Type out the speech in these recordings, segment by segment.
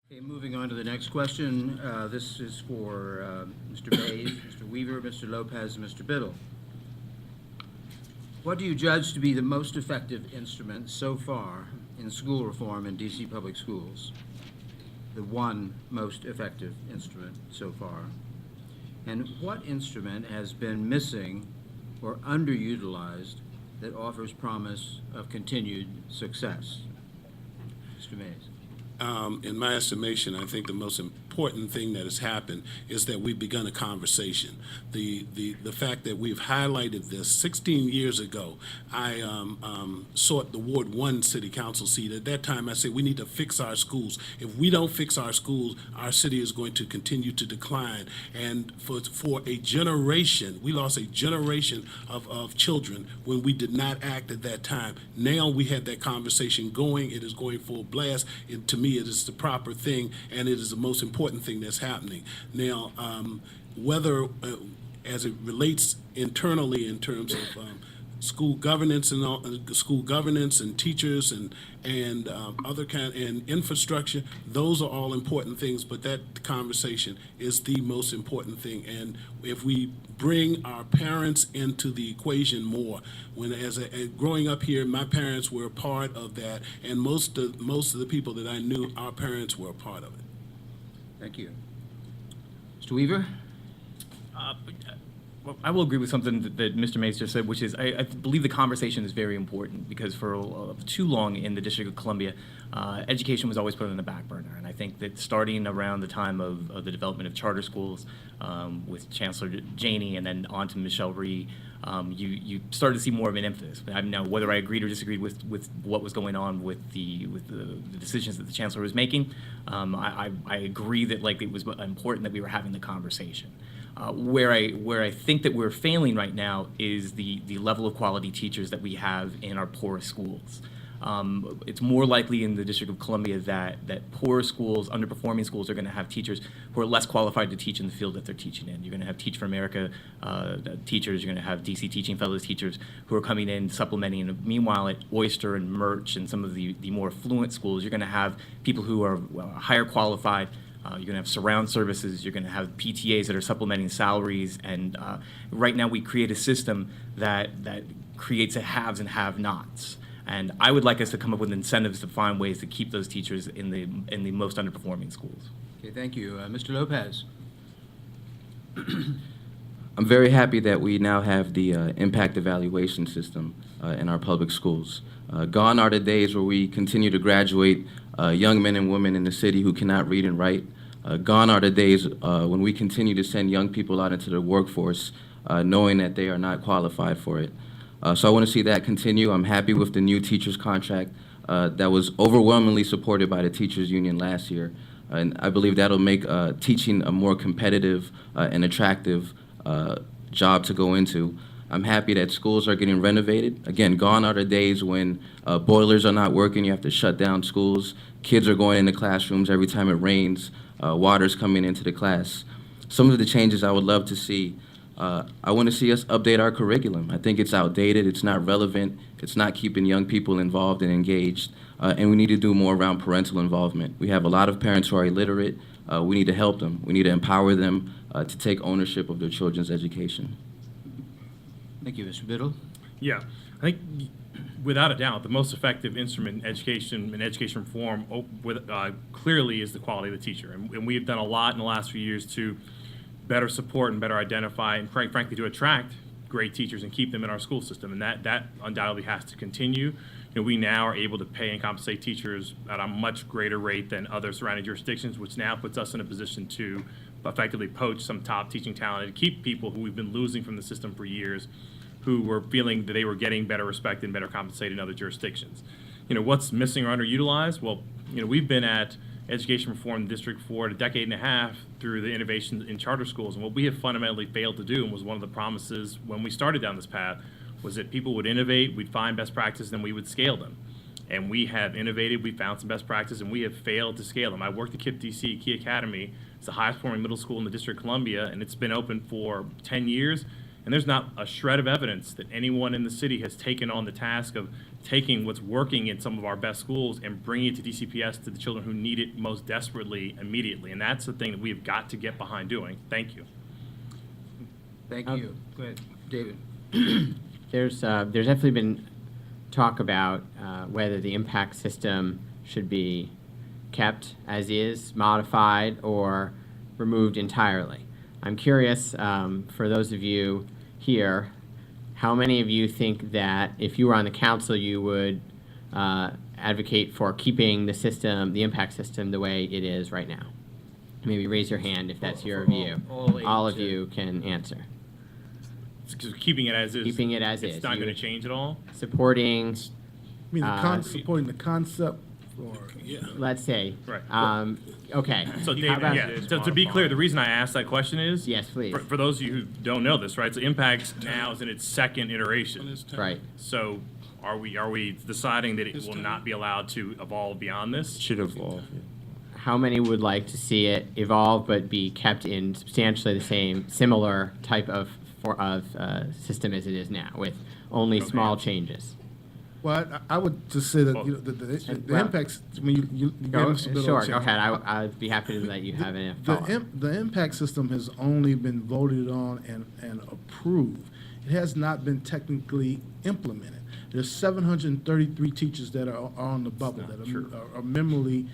Okay, moving on to the next question. This is for Mr. Mays, Mr. Weaver, Mr. Lopez, and Mr. Biddle. What do you judge to be the most effective instrument so far in school reform in D.C. public schools? The one most effective instrument so far. And what instrument has been missing or underutilized that offers promise of continued success? Mr. Mays. In my estimation, I think the most important thing that has happened is that we've begun a conversation. The fact that we've highlighted this 16 years ago, I sought the Ward 1 City Council seat. At that time, I said we need to fix our schools. If we don't fix our schools, our city is going to continue to decline. And for a generation, we lost a generation of children when we did not act at that time. Now we had that conversation going. It is going full blast. To me, it is the proper thing, and it is the most important thing that's happening. Now, whether as it relates internally in terms of school governance and school governance and teachers and other kind and infrastructure, those are all important things. But that conversation is the most important thing. And if we bring our parents into the equation more, when growing up here, my parents were a part of that, and most of the people that I knew, our parents were a part of it. Thank you. Mr. Weaver? Well, I will agree with something that Mr. Mays just said, which is I believe the conversation is very important because for too long in the District of Columbia, education was always put on the back burner. And I think that starting around the time of the development of charter schools with Chancellor Janey and then on to Michelle Rhee, you started to see more of an emphasis. I mean, now, whether I agreed or disagreed with what was going on with the decisions that the Chancellor was making, I agree that it was important that we were having the conversation. Where I think that we're failing right now is the level of quality teachers that we have in our poorest schools. It's more likely in the District of Columbia that poor schools, underperforming schools, are going to have teachers who are less qualified to teach in the field that they're teaching in. You're going to have Teach for America teachers. You're going to have DC Teaching Fellows teachers who are coming in supplementing. And meanwhile, at Oyster and Murch and some of the more affluent schools, you're going to have people who are higher qualified. You're going to have surround services. You're going to have PTAs that are supplementing salaries. And right now we create a system that creates a haves and have-nots. And I would like us to come up with incentives to find ways to keep those teachers in the most underperforming schools. Okay, thank you. Mr. Lopez. I'm very happy that we now have the impact evaluation system in our public schools. Gone are the days where we continue to graduate young men and women in the city who cannot read and write. Gone are the days when we continue to send young people out into the workforce knowing that they are not qualified for it. So I want to see that continue. I'm happy with the new teachers contract that was overwhelmingly supported by the teachers union last year. And I believe that'll make teaching a more competitive and attractive job to go into. I'm happy that schools are getting renovated. Again, gone are the days when boilers are not working, you have to shut down schools. Kids are going into classrooms every time it rains. Water's coming into the class. Some of the changes I would love to see, I want to see us update our curriculum. I think it's outdated, it's not relevant, it's not keeping young people involved and engaged, and we need to do more around parental involvement. We have a lot of parents who are illiterate. We need to help them. We need to empower them to take ownership of their children's education. Thank you, Mr. Biddle. Yeah, I think without a doubt, the most effective instrument in education and education reform clearly is the quality of the teacher. And we have done a lot in the last few years to better support and better identify and frankly to attract great teachers and keep them in our school system. And that undoubtedly has to continue. We now are able to pay and compensate teachers at a much greater rate than other surrounding jurisdictions, which now puts us in a position to effectively poach some top teaching talent and keep people who we've been losing from the system for years, who were feeling that they were getting better respect and better compensated in other jurisdictions. What's missing or underutilized? Well, we've been at education reform in the district for a decade and a half through the innovations in charter schools. And what we have fundamentally failed to do, and was one of the promises when we started down this path, was that people would innovate, we'd find best practices, and we would scale them. And we have innovated, we found some best practices, and we have failed to scale them. I worked at KIPP DC, Key Academy. It's the highest performing middle school in the District of Columbia, and it's been open for 10 years. And there's not a shred of evidence that anyone in the city has taken on the task of taking what's working in some of our best schools and bringing it to DCPS to the children who need it most desperately immediately. And that's the thing that we've got to get behind doing. Thank you. Thank you. Go ahead, David. There's definitely been talk about whether the impact system should be kept as is, modified, or removed entirely. I'm curious, for those of you here, how many of you think that if you were on the council, you would advocate for keeping the system, the impact system, the way it is right now? Maybe raise your hand if that's your view. all eight, of you can answer. Just keeping it as is. Keeping it as It's is. not You going to change at all. Supporting, I mean, supporting the concept or. Yeah. let's say. Right. Okay. So, How David, about- yeah, to be clear, the reason I asked that question is Yes, please. for those of you who don't know this, right? So, Impact now is in its second iteration. Right. So, are we deciding that it will not be allowed to evolve beyond this? Should evolve. How many would like to see it evolve but be kept in substantially the same, similar type of system as it is now, with only small changes? Well, I would just say that, you know, the Well- impacts, I mean, you gave us a bit of a Sure, go chance. ahead. I'd be happy to let you have a follow-up. The impact system has only been voted on and approved. It has not been technically implemented. There's 733 teachers that are on the bubble that are minimally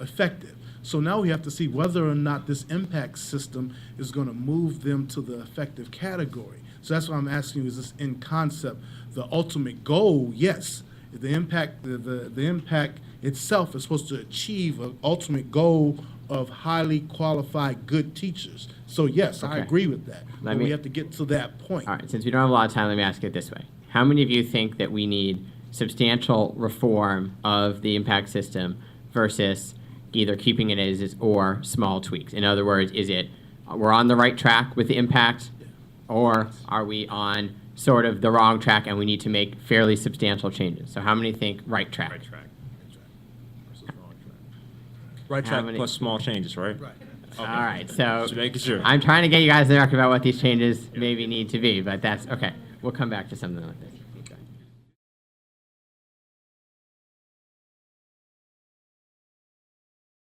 effective. So now we have to see whether or not this impact system is going to move them to the effective category. So that's why I'm asking you, is this in concept? The ultimate goal, yes. The impact, the impact itself is supposed to achieve an ultimate goal of highly qualified, good teachers. So yes, I Okay. agree with that. But me- we have to get to that point. All right, since we don't have a lot of time, let me ask it this way. How many of you think that we need substantial reform of the impact system versus either keeping it as is or small tweaks? In other words, is it we're on the right track with the impact, or are we on sort of the wrong track and we need to make fairly substantial changes? So how many think right track? Right track. Right How track many- plus small changes, right? All right, so Just making sure. I'm trying to get you guys to record about what these changes maybe need to be, but that's, okay. We'll come back to something like this.